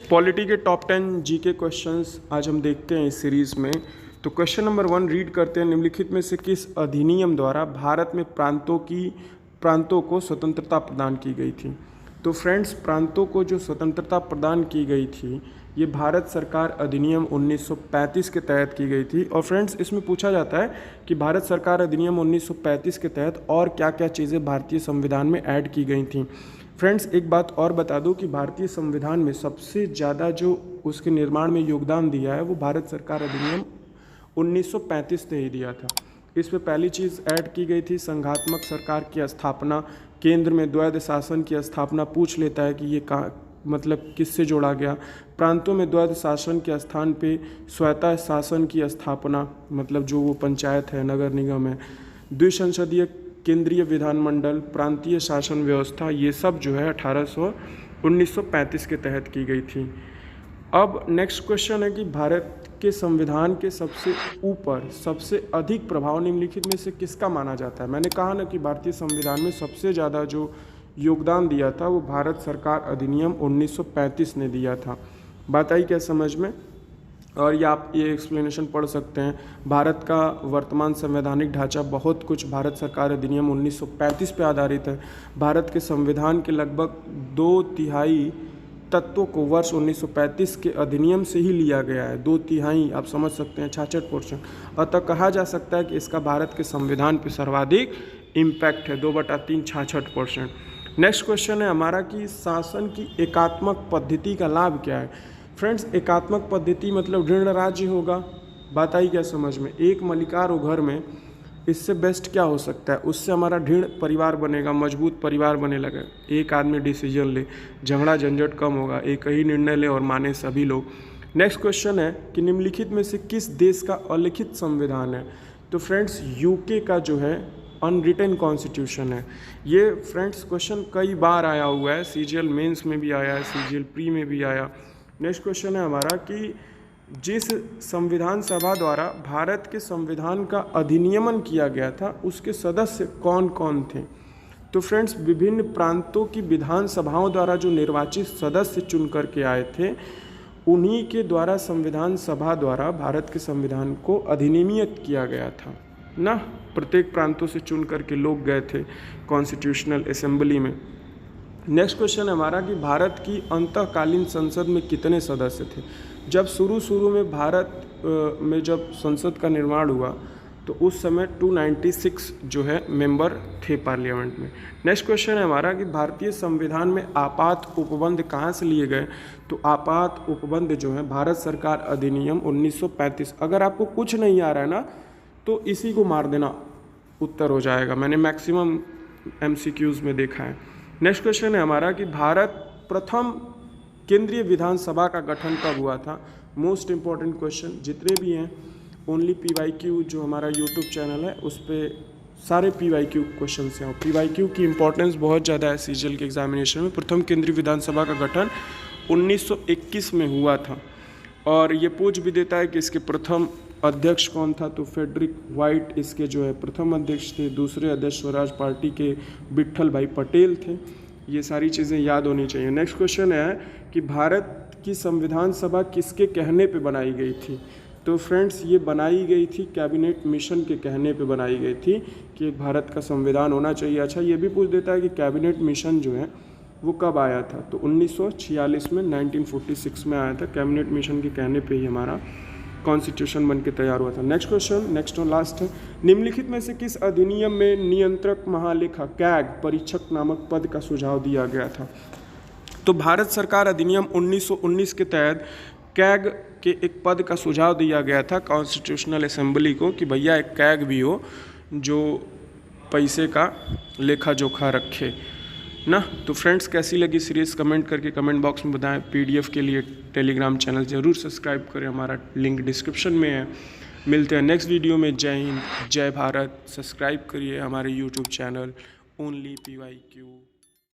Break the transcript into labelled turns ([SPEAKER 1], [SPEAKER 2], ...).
[SPEAKER 1] Polity के top 10 GK questions आज हम देखते हैं इस सीरीज़ में। तो क्वेश्चन नंबर 1 रीड करते हैं। निम्नलिखित में से किस अधिनियम द्वारा भारत में प्रांतों को स्वतंत्रता प्रदान की गई थी? तो फ्रेंड्स, प्रांतों को जो स्वतंत्रता प्रदान की गई थी ये भारत सरकार अधिनियम 1935 के तहत की गई थी। और फ्रेंड्स, इसमें पूछा जाता है कि भारत सरकार अधिनियम 1935 के तहत और क्या क्या चीज़ें भारतीय संविधान में ऐड की गई थी। फ्रेंड्स, एक बात और बता दूं कि भारतीय संविधान में सबसे ज़्यादा जो उसके निर्माण में योगदान दिया है वो भारत सरकार अधिनियम 1935 ने ही दिया था। इसमें पहली चीज़ ऐड की गई थी संघात्मक सरकार की स्थापना, केंद्र में द्वैध शासन की स्थापना। पूछ लेता है कि ये मतलब किससे जोड़ा गया। प्रांतों में द्वैध शासन के स्थान पे स्वतः शासन की स्थापना, मतलब जो वो पंचायत है, नगर निगम है। द्विसंसदीय केंद्रीय विधानमंडल, प्रांतीय शासन व्यवस्था, ये सब जो है 1935 के तहत की गई थी। अब नेक्स्ट क्वेश्चन है कि भारत के संविधान के सबसे ऊपर सबसे अधिक प्रभाव निम्नलिखित में से किसका माना जाता है? मैंने कहा ना कि भारतीय संविधान में सबसे ज़्यादा जो योगदान दिया था वो भारत सरकार अधिनियम 1935 ने दिया था। बात आई क्या समझ में? और ये आप ये एक्सप्लेनेशन पढ़ सकते हैं। भारत का वर्तमान संवैधानिक ढांचा बहुत कुछ भारत सरकार अधिनियम 1935 पे आधारित है। भारत के संविधान के लगभग 2/3 तत्वों को वर्ष 1935 के अधिनियम से ही लिया गया है। 2/3 आप समझ सकते हैं, 66%। अतः कहा जा सकता है कि इसका भारत के संविधान पर सर्वाधिक इम्पैक्ट है, 2/3 66%। नेक्स्ट क्वेश्चन है हमारा कि शासन की एकात्मक पद्धति का लाभ क्या है? फ्रेंड्स, एकात्मक पद्धति मतलब ऋण राज्य होगा। बात आई क्या समझ में? एक मलिकार हो घर में, इससे बेस्ट क्या हो सकता है? उससे हमारा ऋण परिवार बनेगा, मजबूत परिवार बने लगे। एक आदमी डिसीजन ले, झगड़ा झंझट कम होगा, एक ही निर्णय ले और माने सभी लोग। नेक्स्ट क्वेश्चन है कि निम्नलिखित में से किस देश का अलिखित संविधान है? तो फ्रेंड्स, यूके का जो है अनरिटन कॉन्स्टिट्यूशन है। ये फ्रेंड्स क्वेश्चन कई बार आया हुआ है, सीजीएल मेंस में भी आया है, सीजीएल प्री में भी आया। नेक्स्ट क्वेश्चन है हमारा कि जिस संविधान सभा द्वारा भारत के संविधान का अधिनियमन किया गया था उसके सदस्य कौन कौन थे? तो फ्रेंड्स, विभिन्न प्रांतों की विधानसभाओं द्वारा जो निर्वाचित सदस्य चुन करके आए थे उन्हीं के द्वारा संविधान सभा द्वारा भारत के संविधान को अधिनियमित किया गया था ना। प्रत्येक प्रांतों से चुन करके लोग गए थे कॉन्स्टिट्यूशनल असेंबली में। नेक्स्ट क्वेश्चन है हमारा कि भारत की अंतःकालीन संसद में कितने सदस्य थे? जब शुरू में भारत में जब संसद का निर्माण हुआ तो उस समय 296 जो है मेंबर थे पार्लियामेंट में। नेक्स्ट क्वेश्चन है हमारा कि भारतीय संविधान में आपात उपबंध कहाँ से लिए गए? तो आपात उपबंध जो है भारत सरकार अधिनियम 1935। अगर आपको कुछ नहीं आ रहा है ना तो इसी को मार देना, उत्तर हो जाएगा। मैंने मैक्सिमम MCQs में देखा है। नेक्स्ट क्वेश्चन है हमारा कि भारत प्रथम केंद्रीय विधानसभा का गठन कब हुआ था? मोस्ट इम्पॉर्टेंट क्वेश्चन, जितने भी हैं ओनली PYQ जो हमारा YouTube चैनल है उस पर सारे PYQ क्वेश्चन हैं। और PYQ की इम्पोर्टेंस बहुत ज़्यादा है सीजीएल के एग्जामिनेशन में। प्रथम केंद्रीय विधानसभा का गठन 1921 में हुआ था। और ये पूछ भी देता है कि इसके प्रथम अध्यक्ष कौन था? तो फ्रेडरिक वाइट इसके जो है प्रथम अध्यक्ष थे। दूसरे अध्यक्ष स्वराज पार्टी के विट्ठल भाई पटेल थे। ये सारी चीज़ें याद होनी चाहिए। नेक्स्ट क्वेश्चन है कि भारत की संविधान सभा किसके कहने पे बनाई गई थी? तो फ्रेंड्स, ये बनाई गई थी कैबिनेट मिशन के कहने पे बनाई गई थी कि भारत का संविधान होना चाहिए। अच्छा, ये भी पूछ देता है कि कैबिनेट मिशन जो है वो कब आया था? तो 1946 में, 1946 में आया था। कैबिनेट मिशन के कहने पे ही हमारा कॉन्स्टिट्यूशन बन के तैयार हुआ था। नेक्स्ट क्वेश्चन, नेक्स्ट और लास्ट है, निम्नलिखित में से किस अधिनियम में नियंत्रक महालेखा कैग परीक्षक नामक पद का सुझाव दिया गया था? तो भारत सरकार अधिनियम 1919 के तहत कैग के एक पद का सुझाव दिया गया था कॉन्स्टिट्यूशनल असेंबली को कि भैया एक कैग भी हो जो पैसे का लेखा जोखा रखे ना। तो फ्रेंड्स, कैसी लगी सीरीज़ कमेंट करके कमेंट बॉक्स में बताएं। PDF के लिए टेलीग्राम चैनल ज़रूर सब्सक्राइब करें, हमारा लिंक डिस्क्रिप्शन में है। मिलते हैं नेक्स्ट वीडियो में। जय हिंद, जय भारत। सब्सक्राइब करिए हमारे YouTube चैनल ओनली PYQ।